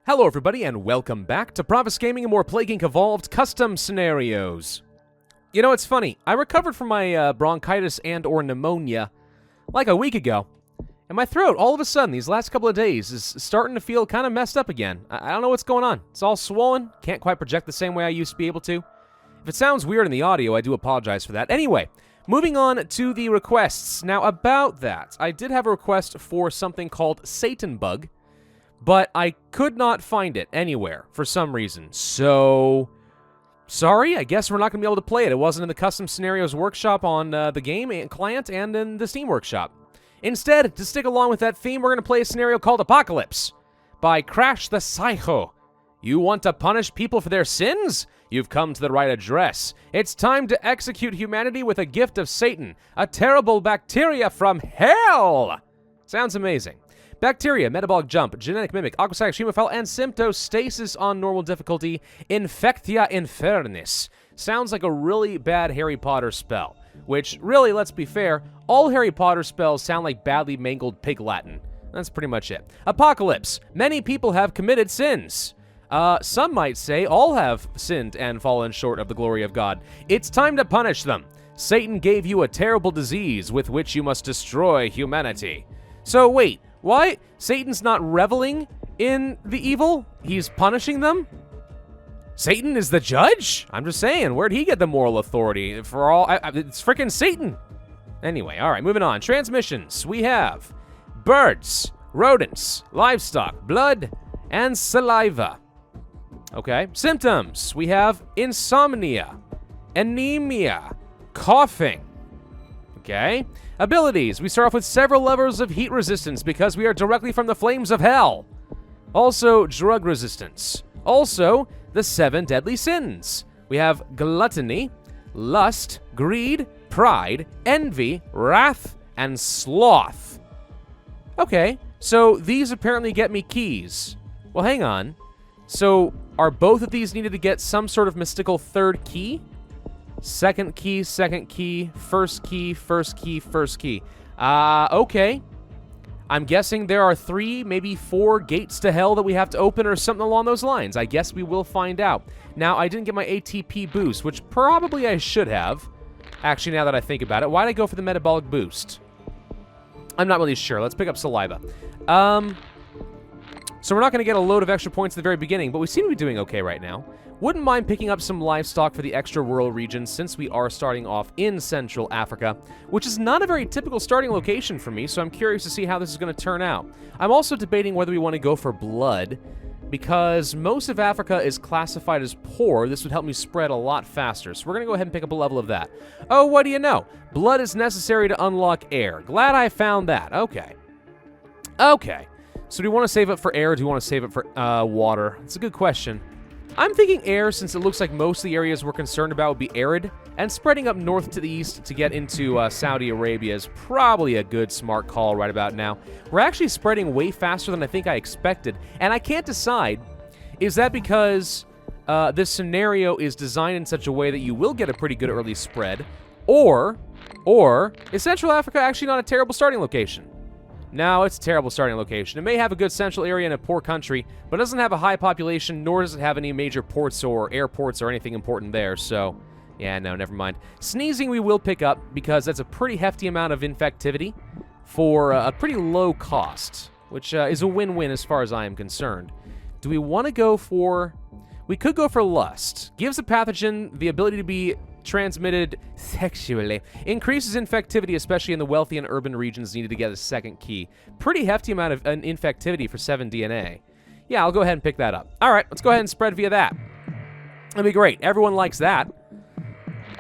Hello everybody and welcome back to Pravus Gaming and more Plague Inc. Evolved custom scenarios. You know, it's funny, I recovered from my bronchitis and or pneumonia like a week ago, and my throat all of a sudden these last couple of days is starting to feel kind of messed up again. I don't know what's going on. It's all swollen, can't quite project the same way I used to be able to. If it sounds weird in the audio, I do apologize for that. Anyway, moving on to the requests. Now about that, I did have a request for something called Satan Bug, but I could not find it anywhere for some reason. So, sorry, I guess we're not going to be able to play it. It wasn't in the Custom Scenarios workshop on the game and client and in the Steam workshop. Instead, to stick along with that theme, we're going to play a scenario called Apocalypse by Crash the Psycho. You want to punish people for their sins? You've come to the right address. It's time to execute humanity with a gift of Satan, a terrible bacteria from hell. Sounds amazing. Bacteria, metabolic jump, genetic mimic, aquastatic hemophile, and symptostasis on normal difficulty, infectia infernis. Sounds like a really bad Harry Potter spell. Which, really, let's be fair, all Harry Potter spells sound like badly mangled pig Latin. That's pretty much it. Apocalypse. Many people have committed sins. Some might say all have sinned and fallen short of the glory of God. It's time to punish them. Satan gave you a terrible disease with which you must destroy humanity. So wait, why? Satan's not reveling in the evil? He's punishing them? Satan is the judge? I'm just saying, where'd he get the moral authority? For all, it's freaking Satan. Anyway, all right, moving on. Transmissions. We have birds, rodents, livestock, blood, and saliva. Okay. Symptoms. We have insomnia, anemia, coughing. Okay. Abilities. We start off with several levels of heat resistance because we are directly from the flames of hell. Also, drug resistance. Also, the 7 deadly sins. We have gluttony, lust, greed, pride, envy, wrath, and sloth. Okay, so these apparently get me keys. Well, hang on. So, are both of these needed to get some sort of mystical third key? Second key, first key, first key, first key. Okay. I'm guessing there are 3, maybe 4 gates to hell that we have to open or something along those lines. I guess we will find out. Now, I didn't get my ATP boost, which probably I should have. Actually, now that I think about it, why did I go for the metabolic boost? I'm not really sure. Let's pick up saliva. So we're not going to get a load of extra points at the very beginning, but we seem to be doing okay right now. Wouldn't mind picking up some livestock for the extra rural region since we are starting off in Central Africa, which is not a very typical starting location for me, so I'm curious to see how this is going to turn out. I'm also debating whether we want to go for blood, because most of Africa is classified as poor. This would help me spread a lot faster, so we're going to go ahead and pick up a level of that. Oh, what do you know? Blood is necessary to unlock air. Glad I found that. Okay. Okay. So do we want to save it for air, or do we want to save it for water? It's a good question. I'm thinking air, since it looks like most of the areas we're concerned about would be arid, and spreading up north to the east to get into Saudi Arabia is probably a good, smart call right about now. We're actually spreading way faster than I think I expected, and I can't decide, is that because this scenario is designed in such a way that you will get a pretty good early spread, or is Central Africa actually not a terrible starting location? No, it's a terrible starting location. It may have a good central area in a poor country, but it doesn't have a high population, nor does it have any major ports or airports or anything important there, so yeah, no, never mind. Sneezing we will pick up, because that's a pretty hefty amount of infectivity for a pretty low cost, which is a win-win as far as I am concerned. Do we want to go for... We could go for lust. Gives a pathogen the ability to be transmitted sexually. Increases infectivity, especially in the wealthy and urban regions needed to get a second key. Pretty hefty amount of infectivity for 7 DNA. Yeah, I'll go ahead and pick that up. All right, let's go ahead and spread via that. That'd be great. Everyone likes that.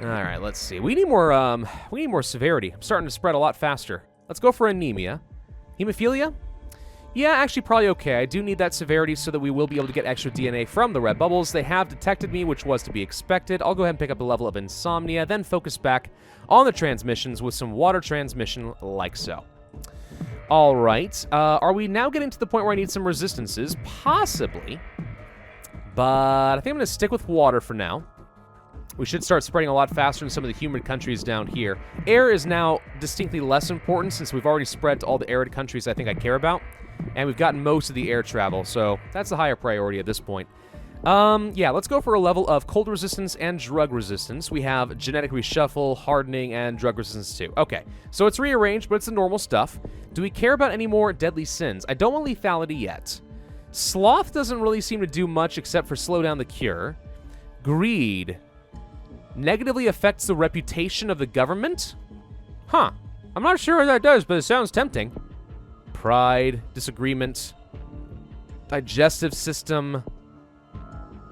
All right, let's see. We need more severity. I'm starting to spread a lot faster. Let's go for anemia. Hemophilia? Yeah, actually probably okay. I do need that severity so that we will be able to get extra DNA from the red bubbles. They have detected me, which was to be expected. I'll go ahead and pick up a level of insomnia, then focus back on the transmissions with some water transmission like so. All right. Are we now getting to the point where I need some resistances? Possibly. But I think I'm going to stick with water for now. We should start spreading a lot faster in some of the humid countries down here. Air is now distinctly less important since we've already spread to all the arid countries I think I care about. And we've gotten most of the air travel, so that's a higher priority at this point. Yeah, let's go for a level of cold resistance and drug resistance. We have genetic reshuffle, hardening, and drug resistance too. Okay, so it's rearranged, but it's the normal stuff. Do we care about any more deadly sins? I don't want lethality yet. Sloth doesn't really seem to do much except for slow down the cure. Greed negatively affects the reputation of the government? Huh. I'm not sure what that does, but it sounds tempting. Pride, disagreement, digestive system.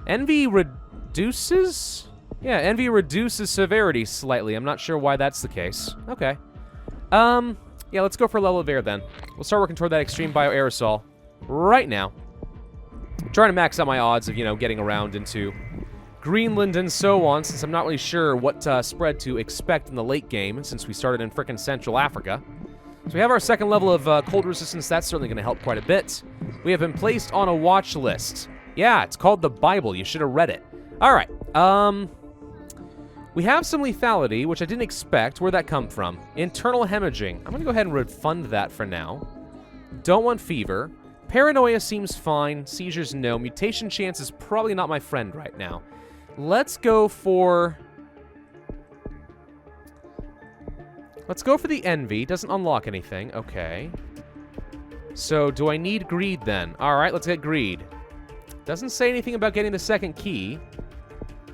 Envy reduces? Yeah, envy reduces severity slightly. I'm not sure why that's the case. Okay. Yeah, let's go for a level of air then. We'll start working toward that extreme bioaerosol right now. I'm trying to max out my odds of, getting around into Greenland and so on, since I'm not really sure what spread to expect in the late game, since we started in frickin' Central Africa. So we have our second level of cold resistance. That's certainly going to help quite a bit. We have been placed on a watch list. Yeah, it's called the Bible. You should have read it. All right. We have some lethality, which I didn't expect. Where'd that come from? Internal hemorrhaging. I'm going to go ahead and refund that for now. Don't want fever. Paranoia seems fine. Seizures, no. Mutation chance is probably not my friend right now. Let's go for the envy. Doesn't unlock anything. Okay. So, do I need greed then? All right, let's get greed. Doesn't say anything about getting the second key.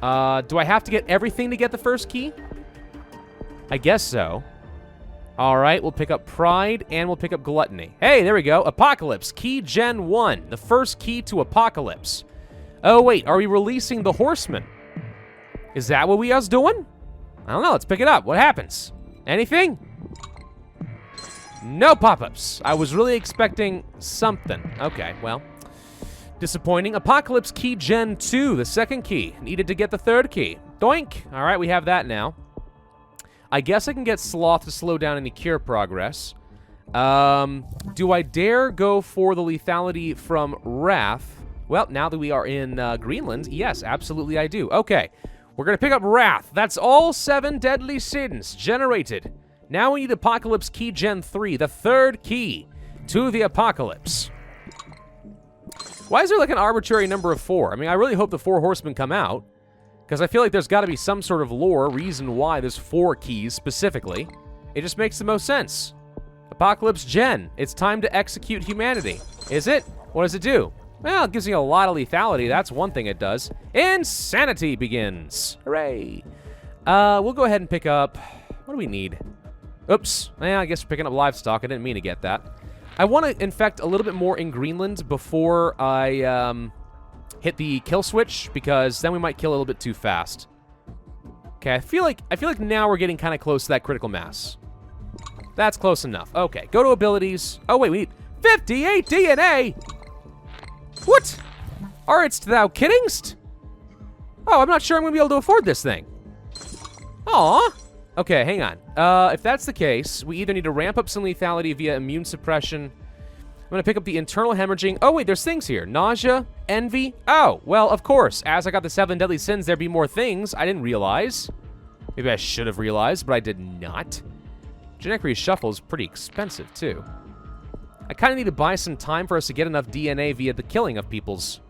Do I have to get everything to get the first key? I guess so. All right, we'll pick up Pride, and we'll pick up Gluttony. Hey, there we go. Apocalypse. Key Gen 1. The first key to Apocalypse. Oh, wait. Are we releasing the Horseman? Is that what we are doing? I don't know. Let's pick it up. What happens? Anything? No pop-ups. I was really expecting something. Okay, well. Disappointing. Apocalypse Key Gen 2, the second key. Needed to get the third key. Doink! All right, we have that now. I guess I can get Sloth to slow down any cure progress. Do I dare go for the lethality from Wrath? Well, now that we are in Greenland, yes, absolutely I do. Okay, we're going to pick up Wrath. That's all 7 deadly sins generated. Now we need Apocalypse Key Gen 3, the third key to the Apocalypse. Why is there like an arbitrary number of 4? I mean, I really hope the 4 horsemen come out, because I feel like there's got to be some sort of lore reason why there's 4 keys specifically. It just makes the most sense. Apocalypse Gen. It's time to execute humanity. Is it? What does it do? Well, it gives me a lot of lethality. That's one thing it does. Insanity begins. Hooray. We'll go ahead and pick up... What do we need? Oops. I guess we're picking up livestock. I didn't mean to get that. I want to infect a little bit more in Greenland before I hit the kill switch, because then we might kill a little bit too fast. Okay, I feel like now we're getting kind of close to that critical mass. That's close enough. Okay, go to abilities. Oh wait, we need 58 DNA. What? Aren't thou kiddingst? Oh, I'm not sure I'm gonna be able to afford this thing. Aw. Okay, hang on. If that's the case, we either need to ramp up some lethality via immune suppression. I'm going to pick up the internal hemorrhaging. Oh, wait, there's things here. Nausea, envy. Oh, well, of course. As I got the 7 deadly sins, there'd be more things. I didn't realize. Maybe I should have realized, but I did not. Genetic reshuffle is pretty expensive, too. I kind of need to buy some time for us to get enough DNA via the killing of peoples.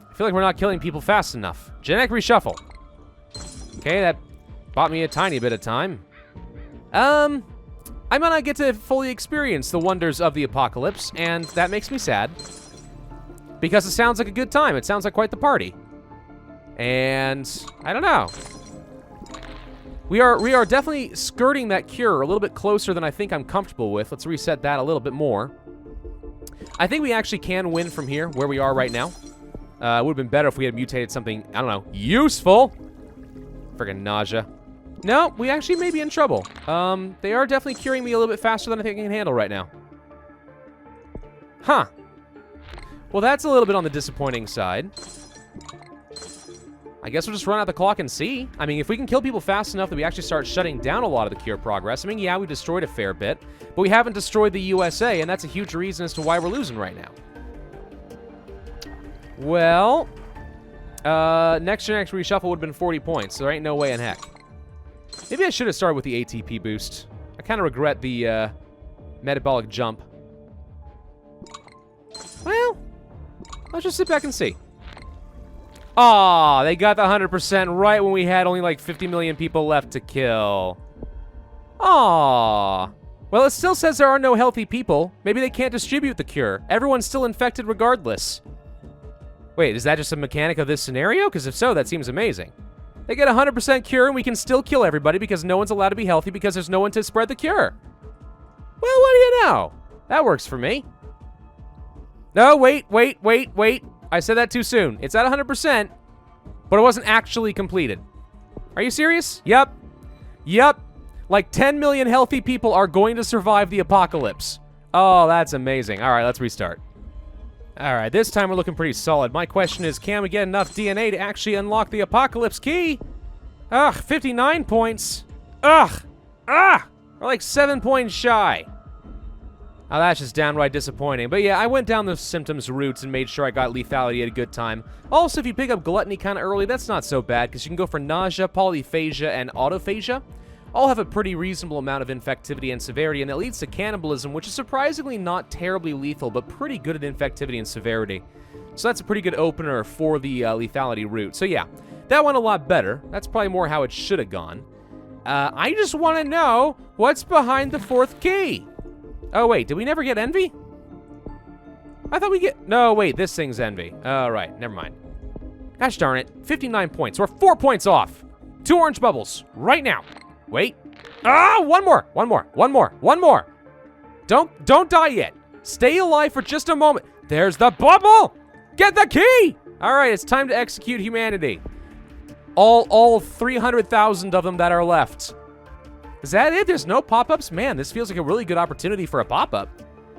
I feel like we're not killing people fast enough. Genetic reshuffle. Okay, that bought me a tiny bit of time. I might not get to fully experience the wonders of the apocalypse, and that makes me sad. Because it sounds like a good time. It sounds like quite the party. And I don't know. We are definitely skirting that cure a little bit closer than I think I'm comfortable with. Let's reset that a little bit more. I think we actually can win from here, where we are right now. It would have been better if we had mutated something, I don't know, useful. Friggin' nausea. No, we actually may be in trouble. They are definitely curing me a little bit faster than I think I can handle right now. Huh. Well, that's a little bit on the disappointing side. I guess we'll just run out the clock and see. I mean, if we can kill people fast enough that we actually start shutting down a lot of the cure progress. I mean, yeah, we destroyed a fair bit, but we haven't destroyed the USA, and that's a huge reason as to why we're losing right now. Well, Next reshuffle would have been 40 points, so there ain't no way in heck. Maybe I should have started with the ATP boost. I kind of regret the metabolic jump. Well, let's just sit back and see. Aw, they got the 100% right when we had only like 50 million people left to kill. Aw. Well, it still says there are no healthy people. Maybe they can't distribute the cure. Everyone's still infected regardless. Wait, is that just a mechanic of this scenario? Because if so, that seems amazing. They get 100% cure and we can still kill everybody because no one's allowed to be healthy because there's no one to spread the cure. Well, what do you know? That works for me. No, wait. I said that too soon. It's at 100%, but it wasn't actually completed. Are you serious? Yep. Like 10 million healthy people are going to survive the apocalypse. Oh, that's amazing. All right, let's restart. All right, this time we're looking pretty solid. My question is, can we get enough DNA to actually unlock the apocalypse key? Ugh, 59 points. Ugh. We're like 7 points shy. Oh, that's just downright disappointing. But yeah, I went down the symptoms route and made sure I got lethality at a good time. Also, if you pick up gluttony kind of early, that's not so bad, because you can go for nausea, polyphagia, and autophagia. All have a pretty reasonable amount of infectivity and severity, and it leads to cannibalism, which is surprisingly not terribly lethal, but pretty good at infectivity and severity. So that's a pretty good opener for the lethality route. So yeah, that went a lot better. That's probably more how it should have gone. I just want to know what's behind the fourth key. Oh, wait, did we never get envy? I thought we get... No, wait, this thing's envy. All right, never mind. Gosh darn it, 59 points. We're 4 points off. 2 orange bubbles, right now. Wait. Ah, one more. Don't die yet. Stay alive for just a moment. There's the bubble. Get the key. All right, it's time to execute humanity. All 300,000 of them that are left. Is that it? There's no pop-ups? Man, this feels like a really good opportunity for a pop-up.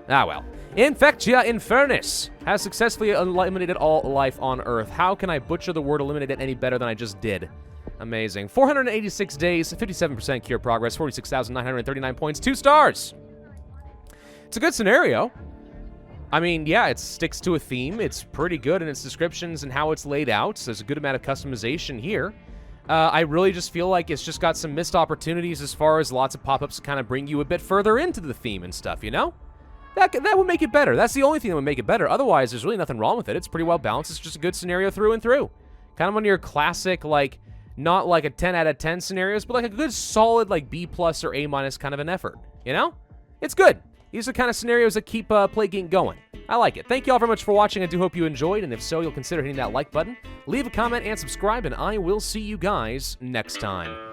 Ah, well. Infectia Infernus has successfully eliminated all life on Earth. How can I butcher the word eliminated any better than I just did? Amazing. 486 days, 57% cure progress, 46,939 points, 2 stars. It's a good scenario. I mean, yeah, it sticks to a theme. It's pretty good in its descriptions and how it's laid out. So there's a good amount of customization here. I really just feel like it's just got some missed opportunities as far as lots of pop-ups to kind of bring you a bit further into the theme and stuff, you know? That would make it better. That's the only thing that would make it better. Otherwise, there's really nothing wrong with it. It's pretty well balanced. It's just a good scenario through and through. Kind of one of your classic, like, not like a 10 out of 10 scenarios, but like a good solid, like, B+ or A- kind of an effort, you know? It's good. These are the kind of scenarios that keep Plague Inc. going. I like it. Thank you all very much for watching. I do hope you enjoyed, and if so, you'll consider hitting that like button, leave a comment, and subscribe, and I will see you guys next time.